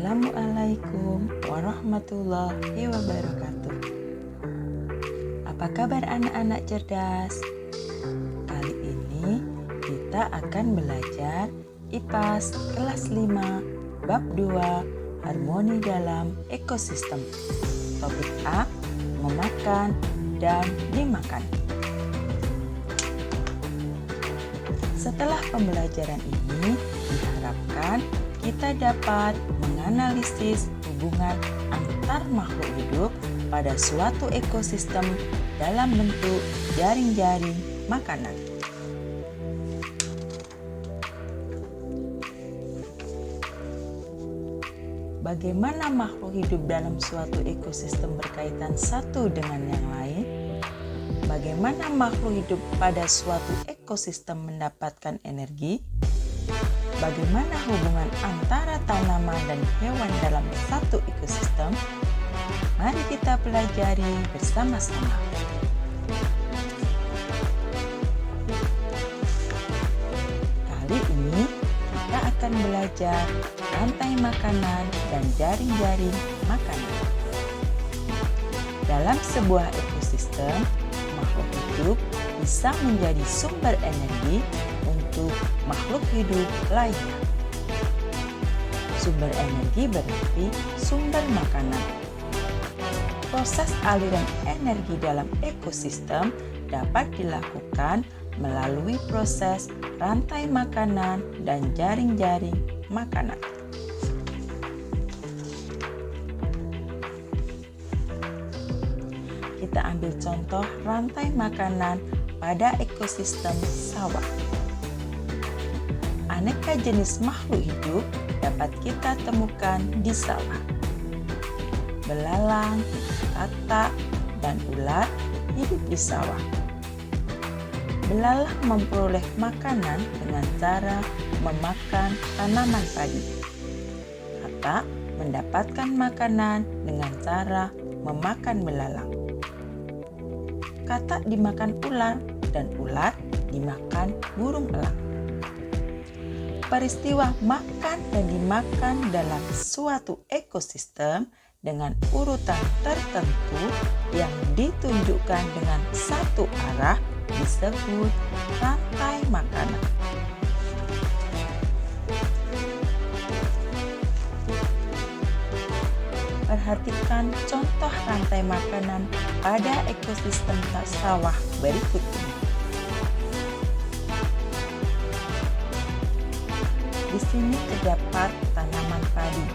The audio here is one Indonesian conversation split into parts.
Assalamualaikum warahmatullahi wabarakatuh. Apa kabar anak-anak cerdas? Kali ini kita akan belajar IPAS kelas 5 bab 2 harmoni dalam ekosistem. Topik A, memakan dan dimakan. Setelah pembelajaran ini diharapkan kita dapat menganalisis hubungan antar makhluk hidup pada suatu ekosistem dalam bentuk jaring-jaring makanan. Bagaimana makhluk hidup dalam suatu ekosistem berkaitan satu dengan yang lain? Bagaimana makhluk hidup pada suatu ekosistem mendapatkan energi? Bagaimana hubungan antara tanaman dan hewan dalam satu ekosistem? Mari kita pelajari bersama-sama. Kali ini kita akan belajar rantai makanan dan jaring-jaring makanan. Dalam sebuah ekosistem, makhluk hidup bisa menjadi sumber energi untuk makhluk hidup lainnya. Sumber energi berarti sumber makanan. Proses aliran energi dalam ekosistem dapat dilakukan melalui proses rantai makanan dan jaring-jaring makanan. Kita ambil contoh rantai makanan pada ekosistem sawah. Aneka jenis makhluk hidup dapat kita temukan di sawah. Belalang, katak, dan ulat hidup di sawah. Belalang memperoleh makanan dengan cara memakan tanaman padi. Katak mendapatkan makanan dengan cara memakan belalang. Katak dimakan ular dan ulat dimakan burung elang. Peristiwa makan dan dimakan dalam suatu ekosistem dengan urutan tertentu yang ditunjukkan dengan satu arah disebut rantai makanan. Perhatikan contoh rantai makanan pada ekosistem sawah berikut ini. Di sini terdapat tanaman padi.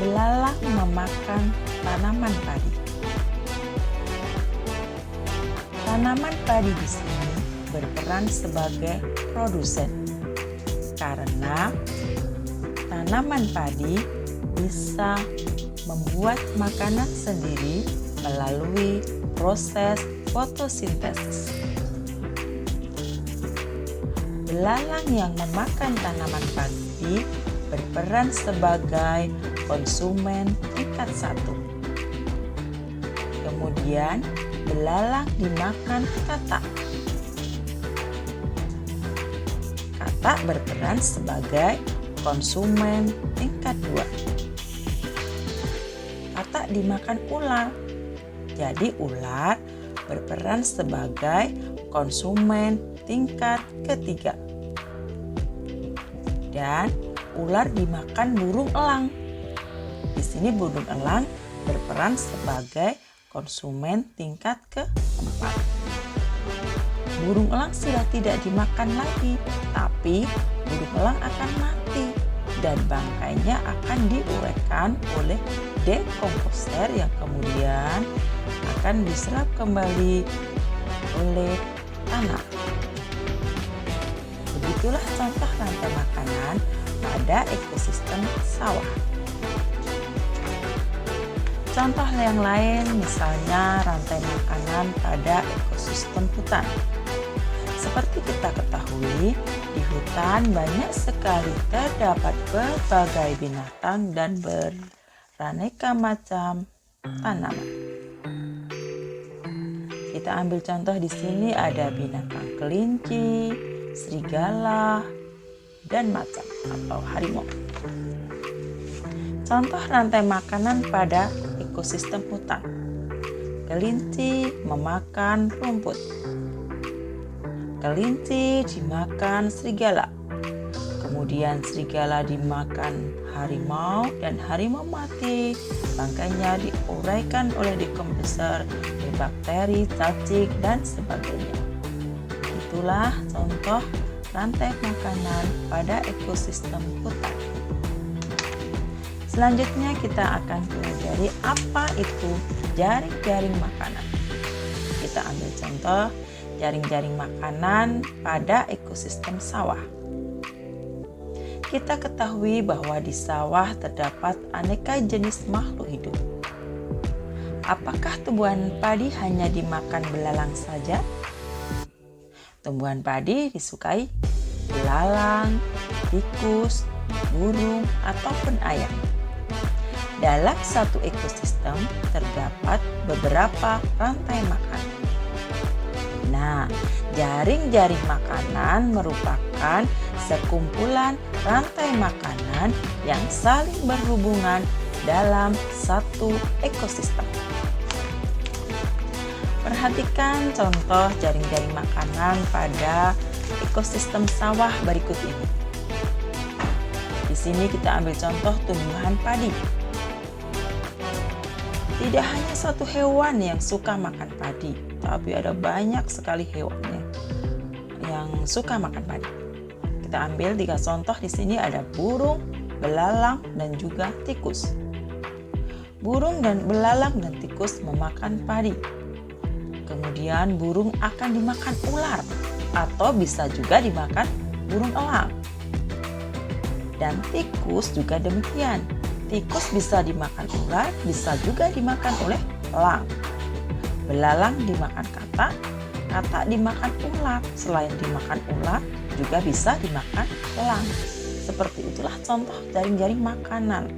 Belalang memakan tanaman padi. Tanaman padi di sini berperan sebagai produsen karena tanaman padi bisa membuat makanan sendiri melalui proses fotosintesis. Belalang yang memakan tanaman padi berperan sebagai konsumen tingkat 1. Kemudian belalang dimakan katak. Katak berperan sebagai konsumen tingkat 2. Katak dimakan ular. Jadi ular berperan sebagai konsumen tingkat ketiga. Dan ular dimakan burung elang. Di sini burung elang berperan sebagai konsumen tingkat keempat. Burung elang sudah tidak dimakan lagi, tapi burung elang akan mati dan bangkainya akan diuraikan oleh dekomposer yang kemudian akan diserap kembali oleh tanah. Begitulah contoh rantai makanan pada ekosistem sawah. Contoh yang lain misalnya rantai makanan pada ekosistem hutan. Seperti kita ketahui, di hutan banyak sekali terdapat berbagai binatang dan beraneka macam tanaman. Kita ambil contoh di sini ada binatang kelinci, serigala, dan macan atau harimau. Contoh rantai makanan pada ekosistem hutan. Kelinci memakan rumput. Kelinci dimakan serigala. Kemudian serigala dimakan harimau dan harimau mati. Bangkainya diuraikan oleh dekomposer, bakteri, cacing, dan sebagainya. Itulah contoh rantai makanan pada ekosistem hutan. Selanjutnya kita akan pelajari apa itu jaring-jaring makanan. Kita ambil contoh jaring-jaring makanan pada ekosistem sawah. Kita ketahui bahwa di sawah terdapat aneka jenis makhluk hidup. Apakah tumbuhan padi hanya dimakan belalang saja? Tumbuhan padi disukai belalang, tikus, burung, ataupun ayam. Dalam satu ekosistem terdapat beberapa rantai makanan. Nah, jaring-jaring makanan merupakan sekumpulan rantai makanan yang saling berhubungan dalam satu ekosistem. Perhatikan contoh jaring-jaring makanan pada ekosistem sawah berikut ini. Di sini kita ambil contoh tumbuhan padi. Tidak hanya satu hewan yang suka makan padi, tapi ada banyak sekali hewan yang suka makan padi. Kita ambil 3 contoh di sini, ada burung, belalang, dan juga tikus. Burung dan belalang dan tikus memakan padi. Kemudian burung akan dimakan ular atau bisa juga dimakan burung elang. Dan tikus juga demikian. Tikus bisa dimakan ular, bisa juga dimakan oleh elang. Belalang dimakan katak, katak dimakan ular. Selain dimakan ular, juga bisa dimakan elang. Seperti itulah contoh jaring-jaring makanan.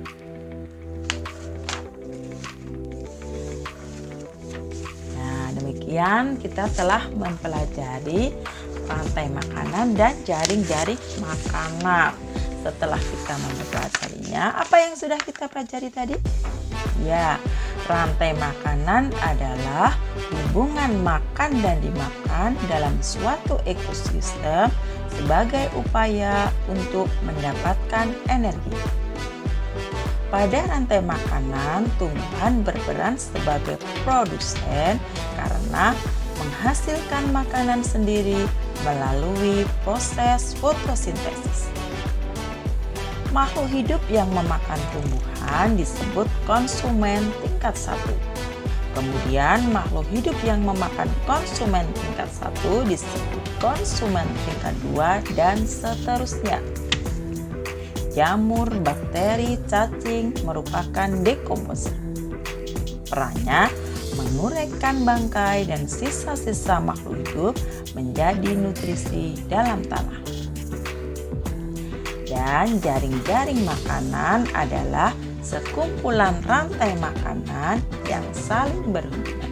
Nah, demikian kita telah mempelajari rantai makanan dan jaring-jaring makanan. Setelah kita mempelajarinya, apa yang sudah kita pelajari tadi? Ya, rantai makanan adalah hubungan makan dan dimakan dalam suatu ekosistem sebagai upaya untuk mendapatkan energi. Pada rantai makanan, tumbuhan berperan sebagai produsen karena menghasilkan makanan sendiri melalui proses fotosintesis. Makhluk hidup yang memakan tumbuhan disebut konsumen tingkat 1. Kemudian makhluk hidup yang memakan konsumen tingkat 1 disebut konsumen tingkat 2 dan seterusnya. Jamur, bakteri, cacing merupakan dekomposer. Perannya menguraikan bangkai dan sisa-sisa makhluk hidup menjadi nutrisi dalam tanah. Dan jaring-jaring makanan adalah sekumpulan rantai makanan yang saling berhubungan.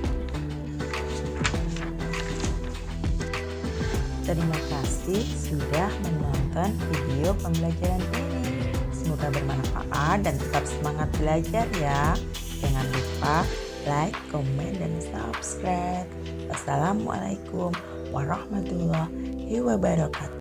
Terima kasih sudah menonton video pembelajaran ini. Semoga bermanfaat dan tetap semangat belajar ya. Jangan lupa like, komen, dan subscribe. Wassalamualaikum warahmatullahi wabarakatuh.